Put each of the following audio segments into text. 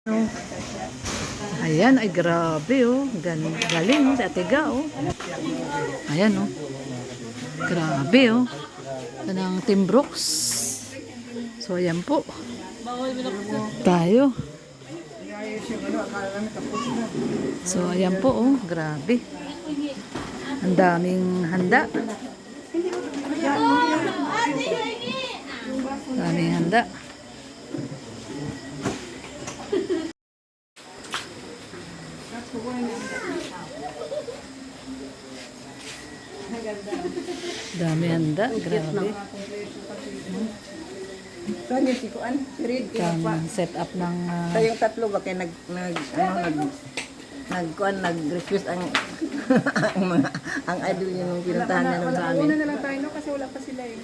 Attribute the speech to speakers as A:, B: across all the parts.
A: Oh. Ayan, ay grabe oh. Galing oh, si Ate Ga oh. Ayan oh. Grabe oh. Ito ng Team Brooks. So ayan po. Tayo. So ayan po oh. Grabe. Ang daming handa. Daming handa. Dami handa, grabe.
B: Saan yung sikuan? Read kaya pa.
A: Set up ng
B: Tayong tatlo ba kaya nag-refuse ang ang idol yung pinuntahan na naman sa amin.
C: Una na lang tayo no kasi wala pa sila eh.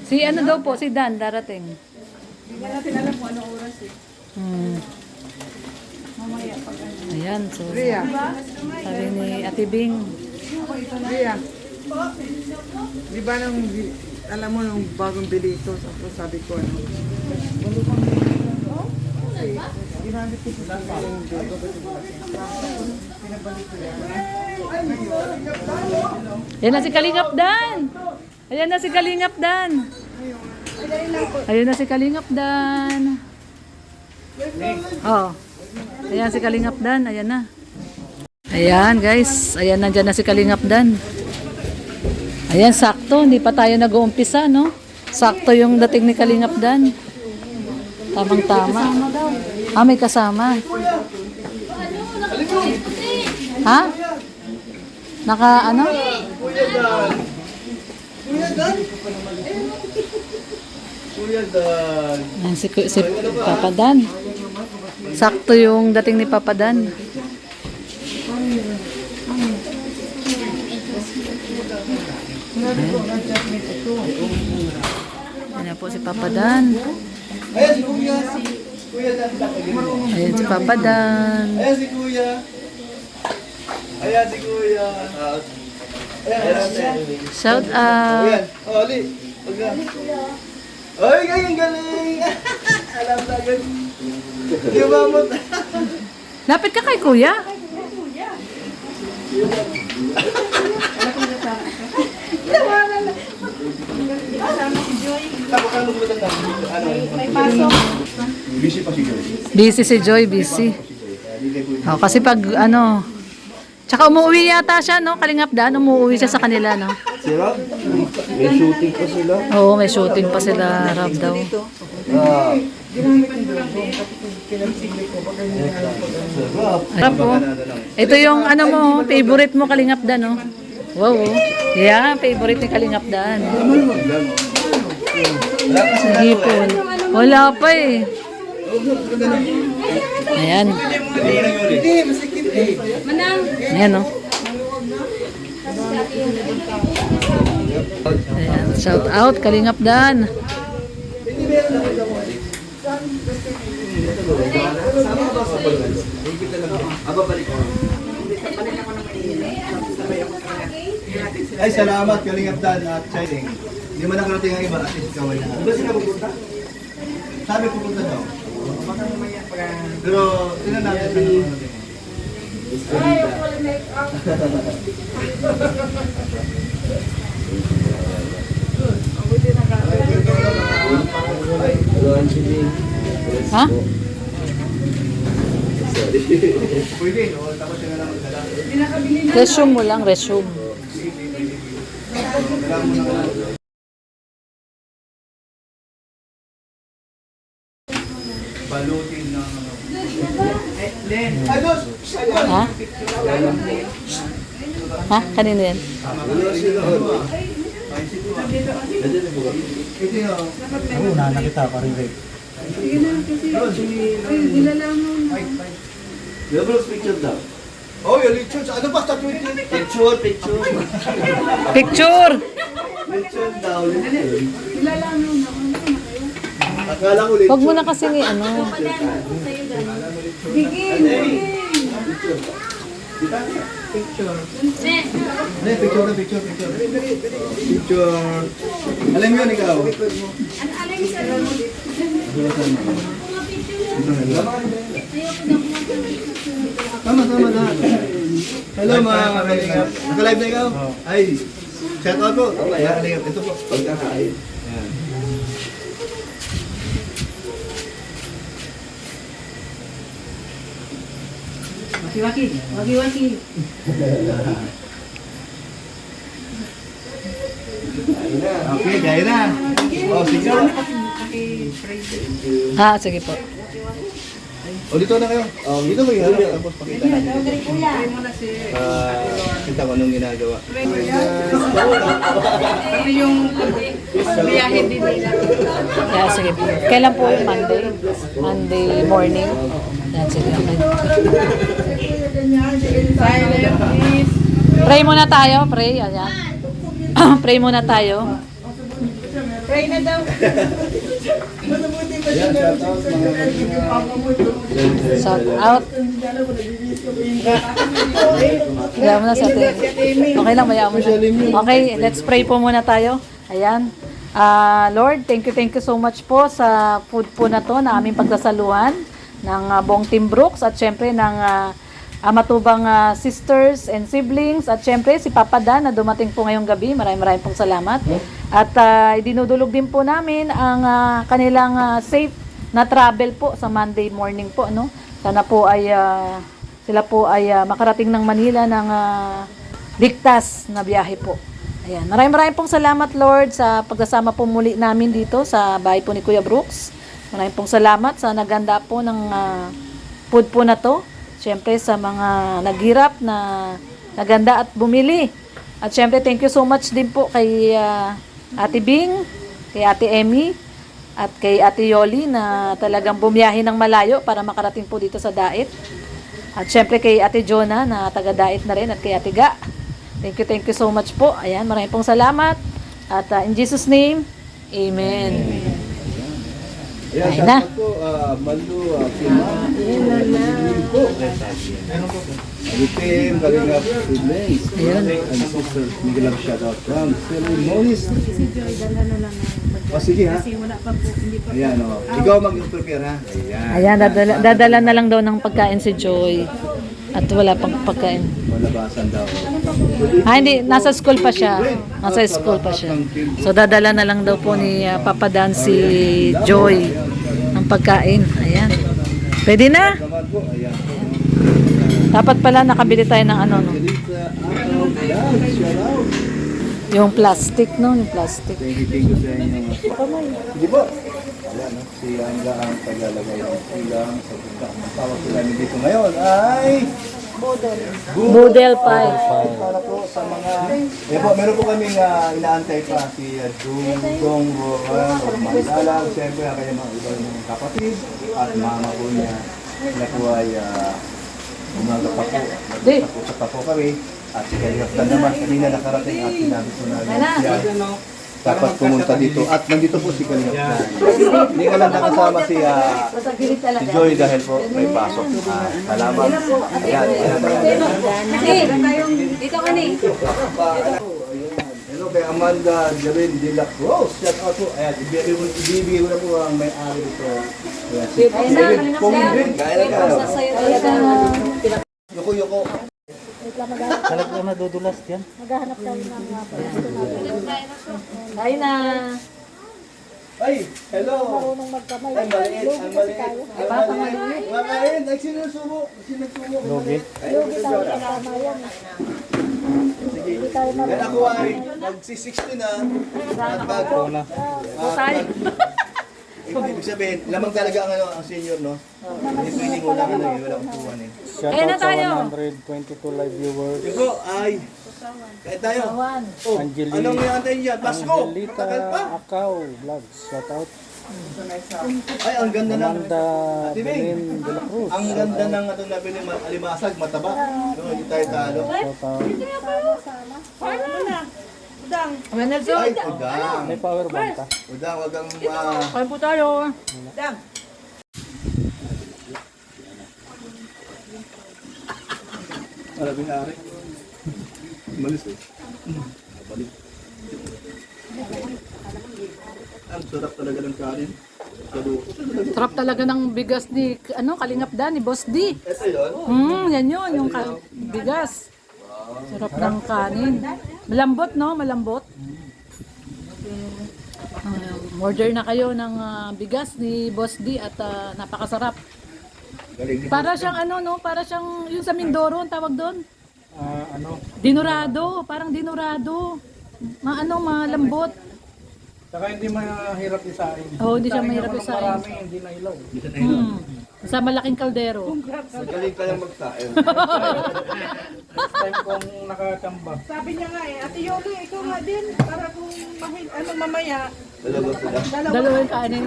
A: si ano daw po, si Dan darating.
C: Hindi nga natin alam kung anong oras eh. Mamaya pag ano.
A: Ayan, so sabi ni Ate Bing.
B: Ria, di ba nang alam mo nung bagong bilitos ako sabi ko ano? Ginamit ko sa
A: Ayan na si Kalingap Dan. Ayan na si Kalingap Dan. Ayan na si Kalingap Dan. Oh. Ayan si Kalingap Dan, ayan na. Ayan guys, ayan nandiyan na si Kalingap Dan. Ayan, sakto, hindi pa tayo nag-uumpisa, no? Sakto yung dating ni Kalingap Dan. Tamang-tama. Ah, may kasama. Ha? Naka ano?
D: Kuya Dan.
A: Ayan, si Papa Dan. Sakto yung dating ni Papa Dan. Ayan po si Papa Dan.
D: Ayan si Kuya. Kuya Dan.
A: Ayan si Papa Dan.
D: Ayan si Kuya. Ayan si Kuya. Ayan.
A: Shout out.
D: Ayan. Oh, Ali. Pag ay, ang galing. Alam na agad. Di ba mo?
A: Lapit ka kay Kuya.
D: Kapag mo ba ano?
C: May pasok.
D: Busy pa si Joy.
A: Busy si Joy, busy. Oh, kasi pag ano, tsaka umuwi yata siya, no? Kalingap Dan, umuwi siya sa kanila, no?
D: Si Rob? May shooting pa sila.
A: Oo, may shooting pa sila, Rob daw. Rob, oh. Ito yung ano mo, favorite mo, Kalingap Dan, no? Wow, oh. Yeah, favorite ni Kalingap Dan. Sige po. Wala pa eh. Ayan. Ayan, no? Ayan, shout out, Kalingap Dan.
D: Ay, salamat, Kalingap Dan at Chiding. Hindi mo nakarating ang iba, at least ikaw ay na. Di ba sila pupunta? Sabi pupunta daw. Pero, tinan natin sa natin.
A: Ha?
D: Pwede, no? Tapos yun na lang magdala.
A: Resume mo lang, resume.
D: Balutin ng ano.
A: Ha? Ha? Kanino yan?
D: Ito yun.
C: Sige na kasi. Ay, nilalangaw na.
D: Double picture daw. Oh, yung lechon. Ano ba? Picture.
A: Picture!
D: Lechon daw. Lechon.
C: Nilalangaw na. Ano na kayo?
D: Akala ko lechon.
A: Huwag mo na kasi ano.
C: Bigin!
D: Hindi, picture. Picture. Alam mo yun, ikaw?
C: Ano alay sa
D: Tama na. Hello mga kalingap. Naka-live na ikaw? Ay, shout out po. Mga kalingap, ito po. Pagkakain. Ayan.
C: Waki-waki.
D: Okay, gaya na. Oh, sige.
A: Sige po.
D: O, dito na kayo. Dito mo yun. Tapos pakita natin. Kita ko anong ginagawa.
C: Ano yung biyahe din nila?
A: Sige po. Kailan po yung Monday? Monday morning? Yan, sige. Okay.
C: Silent, please.
A: Pray muna tayo. Pray. Ayan. Pray muna tayo.
C: Pray na daw.
D: Ayan, shout out mga kalingap.
A: Shout out. Kaya mo na sa atin. Okay lang, bayaan mo na. Okay, let's pray po muna tayo. Ayan. Lord, thank you so much po sa food po na to na aming pagsasaluhan ng buong Team Brooks at syempre ng matubang sisters and siblings at syempre si Papa Dan na dumating po ngayong gabi. Maraming pong salamat. At idinudulog din po namin ang kanilang safe na travel po sa Monday morning po, no? Sana po ay sila po ay makarating ng Manila ng ligtas na biyahe po. Ayan. Maraming pong salamat, Lord, sa pagsasama po muli namin dito sa bahay po ni Kuya Brooks. Maraming pong salamat sa naganda po ng food po na to. Siyempre sa mga naghirap na naganda at bumili. At siyempre thank you so much din po kay Ate Bing, kay Ate Emmy, at kay Ate Yoli na talagang bumiyahe ng malayo para makarating po dito sa Dait. At siyempre kay Ate Jonah na taga Dait na rin at kay Ate Ga. Thank you so much po. Ayan, maraming pong salamat. At in Jesus' name, Amen.
D: Ayan,
A: Ayun na.
D: shout out po. Malu, Pima. Po. Team, kalingap, siblings. And sisters, bigyan lang shout out from ceremonies. O sige ha. Ayan o. Ikaw mag-prepare ha.
A: Ayan, dadala na lang daw ng pagkain si Joy. At wala pang pagkain.
D: Malabasan daw.
A: Hindi. Nasa school pa siya. Nasa school pa siya. So, dadala na lang daw po ni Papa Dan si Joy ng pagkain. Ayan. Pwede na.
D: Naman po, ayan.
A: Dapat pala nakabili tayo ng ano, no?
D: Shout out.
A: Yung plastic, no? Yung plastic.
D: Thank you sa inyo. Hindi po. Ayan, no? Si Angga ang paglalagay ng silang sa punta. Ang tawag ko namin dito ngayon ay
A: Budel pie.
D: para po sa mga... Eh po, meron po kaming inaantay pa si Dugong Rohan o Mandalang. Siyempre, ang kanyang mga ibang kapatid at mama po niya. Sila po ay umaga pa po. Nagpapusap pa po kami. At si Kalingapdan naman, kanina nakarating at sinabi po namin siya dapat pumunta dito. At nandito po si Kalingapdan. Hindi ka lang nakasama si Joy dahil po may pasok. Salamat. Ayan,
C: Dito ka ni.
D: hello kay Amanda Jarin de la Cruz. Shout out po. Ayan, ibibigay ko na po ang may-ari dito. Ayan, si David Pongrin. Kaya na ka. Yoko.
A: Maghahanap tayo ng Ay na.
D: Ay, hello. Marunong magkamay. Ay, maliit. Ang maliit. Makain. Ay, sinusubo. Lugi. Lugi tayo kasama yan. Sige. Yan ako ay magsi-60 na. At bago na. Ibig sabihin, lamang talaga ang senior, no? Hindi pwedeng ulang walang upuan eh.
A: Ayun na tayo.
E: 122 live viewers.
D: Iko, ay. Kaya tayo. Oh,
E: Angelina.
D: anong yung antay niya? Pasko.
E: Angelita
D: Tagal pa.
E: Akaw Vlogs. Shout out.
D: Ay, ang ganda ng...
E: Amanda
D: Ate Bing.
E: Belen de la Cruz.
D: Ang ganda ng atong nabili, alimasag, mataba. No, hindi tayo talo.
E: Shout out.
D: Ay, udang.
E: May power bank ka.
D: Udang, wag kang...
A: Kain po tayo.
D: Marabing ari. Malis eh. Balik. Ang sarap talaga ng kanin.
A: Sarap talaga ng bigas ni, Kalingap Dan, ni Boss D.
D: Ito yun.
A: Yan yun, yung bigas. Sarap ng kanin. Malambot, no? Malambot. Order na kayo ng bigas ni Boss D at napakasarap.
D: Galing.
A: Para siyang para siyang yung sa Mindoro, ang tawag doon.
E: Ano?
A: Dinurado, parang dinurado. Malambot.
E: Saka hindi mahirap isain.
A: Oo, hindi siya
E: Isain
A: mahirap
E: naman ng
A: isain.
E: Marami, hindi na ilaw.
D: Bisa na yun.
A: Sa malaking kaldero.
D: Magaling ka lang magsain.
E: Next time kung nakatamba.
C: Sabi niya nga eh, Ate Yolo, ikaw nga din. Para kung mamaya,
D: Dalawa sila.
A: Dalawang kanin.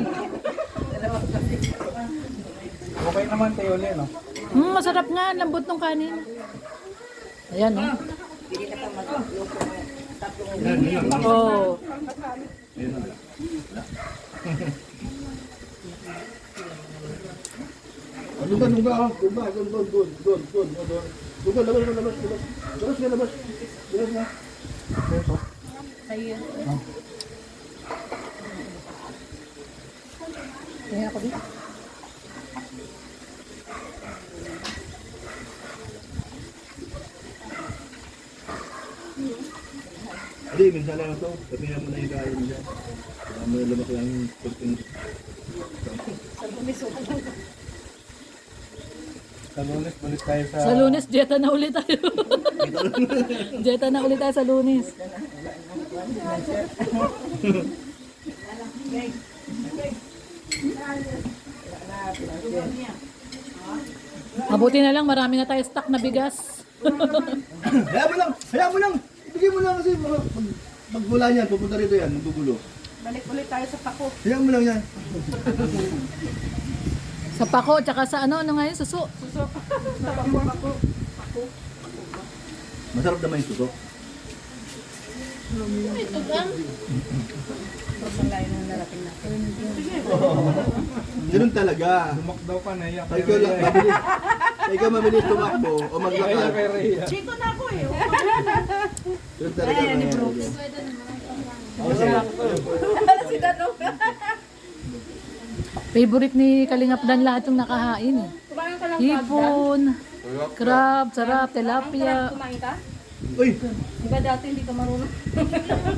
E: Okay naman tayo ulit, no?
A: Masarap nga, lambot ng kanin. Ayan, no? Oh. Tingnan ako dito.
D: Hindi, minsan lang ito. Sabihan mo na yung gaya mo dyan. Baka mo lumaki ang kurting.
E: Sa Lunes, balik tayo sa...
A: Sa Lunes, dieta na ulit tayo. Dieta na ulit tayo sa Lunes. Mabuti na lang, marami na tayo stock na bigas.
D: Hayaan mo lang! Hayaan mo lang! Ibigay mo lang kasi magmula niyan, pupunta rito yan, magbubulo.
C: balik ulit tayo sa pako.
D: Hayaan mo lang yan.
A: Sa pako, tsaka sa ano nga yun, suso.
C: Sa pako.
D: Masarap naman yung suso. Ganun talaga.
E: Tumakdaw ka na yan.
D: Kaya ikaw lang mabilis. Kaya ikaw mabilis tumakbo o maglakad.
E: Kay Rhea.
C: Chito na ako eh.
D: Ganun talaga mangyayari.
C: Si Danong.
A: Favorite ni Kalingap Dan lahat yung nakahain eh.
C: Kumain ka ng
A: Hipon, crab, sarap, tilapia.
C: Kumain ka?
D: Uy!
C: Di ba dati hindi ka marunong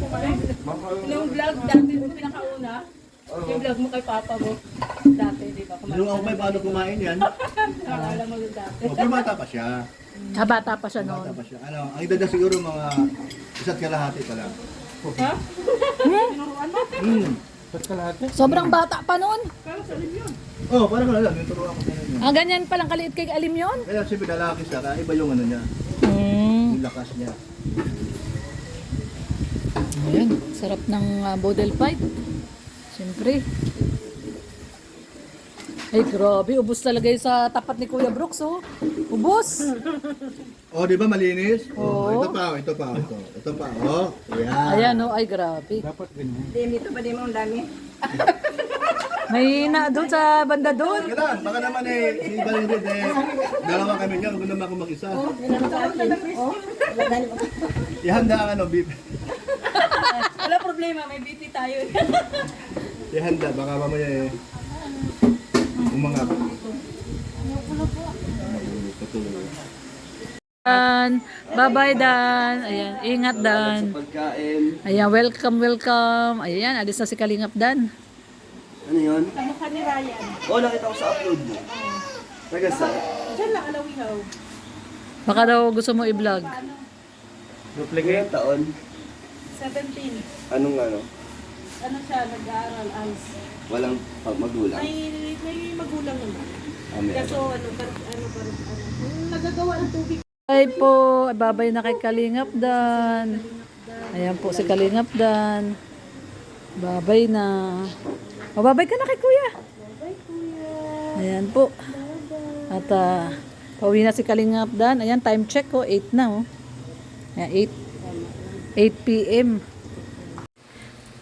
C: kumain? Yung vlog dati, yung pinakauna, yung vlog mo kay papa mo. Dati, di ba? Kumain
D: Tinuro ako pa paano kumain yan.
C: Nakakala mo yung dati.
D: O, pero bata pa siya.
A: Bata pa siya noon.
D: Bata pa siya. Ano, ang edad na siguro mga isa't kalahati pa lang.
C: Ha? Tinuruan mo?
E: Ba't ka lahat?
A: Sobrang bata pa noon.
C: Pero sa lim yun.
D: Oh, parang ano lang, yung turuan ko sa inyo.
A: Ganyan palang kaliit kay Alim yun.
D: Kaya siyempre lalaki siya, kaya iba yung ano niya, yung lakas niya.
A: Ayan, sarap ng bodel fight. Siyempre. Ay, grabe. Ubus talaga yung sa tapat ni Kuya Brooks, oh. Ubus.
D: Oh, di ba malinis? Oh,
A: Oo.
D: ito pa. Ito pa, oh. Yan.
A: Ayan, oh. Ay, grabe.
E: Dapat ganyan.
C: Dito pa di mo ang dami.
A: May na doon sa banda doon.
D: Kaya lang, baka naman si Valentine dalawa kami niya, huwag naman ako mag-isa. Ihanda ang ano, beef.
C: Wala problema, may BP tayo.
D: Ihanda, baka mamaya umangap.
A: Dan, bye-bye Dan. Ayan, ingat Dan.
D: Pagkain.
A: Ayan, welcome. Ayan, alis na si Kalingap Dan.
D: Ano yun?
C: Kamukha ni Ryan.
D: Oh, nakita ko sa upload mo. Taga saan?
C: Diyan lang, alawihaw.
A: Baka daw gusto mo i-vlog.
E: Duplicate.
D: Taon?
C: 17.
D: Anong ano?
C: Ano siya, nag-aaral, ALS.
D: Walang magulang.
C: May magulang naman.
D: Amen.
C: Kaso nagagawa ng tubig.
A: Bye po. Babay na kay Kalingap Dan. Ayan po si Kalingap Dan. Babay na. Babay ka na kay Kuya.
C: Bye, kuya.
A: Ayan po. At pauwi na si Kalingap Dan. Ayan, time check ko. 8 na, oh. Ayan, 8 p.m.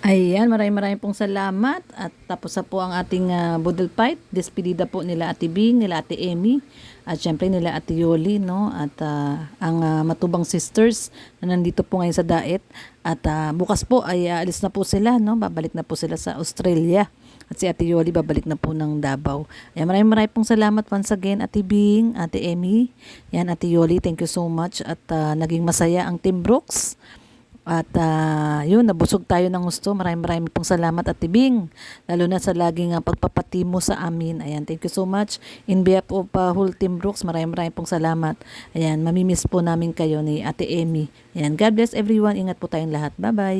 A: Ayan, maraming pong salamat. At tapos na po ang ating Budol Fight. Despedida po nila Ate Bing, nila Ate Emmy, at syempre nila Ate Yoli, no? At ang Matubang Sisters na nandito po ngayon sa Daet. At bukas po ay alis na po sila, no? Babalik na po sila sa Australia. At si Ate Yoli babalik na po ng Davao. Ayan, maraming pong salamat once again, Ate Bing, Ate Emmy. Yan, Ate Yoli, thank you so much. At naging masaya ang Team Brooks. At yun, nabusog tayo ng gusto. Maraming pong salamat, Ate Bing. Lalo na sa laging pagpapatimo sa amin. Ayan, thank you so much. In behalf of whole Team Brooks, maraming pong salamat. Ayan, mamimiss po namin kayo ni Ate Emmy. Ayan, God bless everyone. Ingat po tayong lahat. Bye-bye.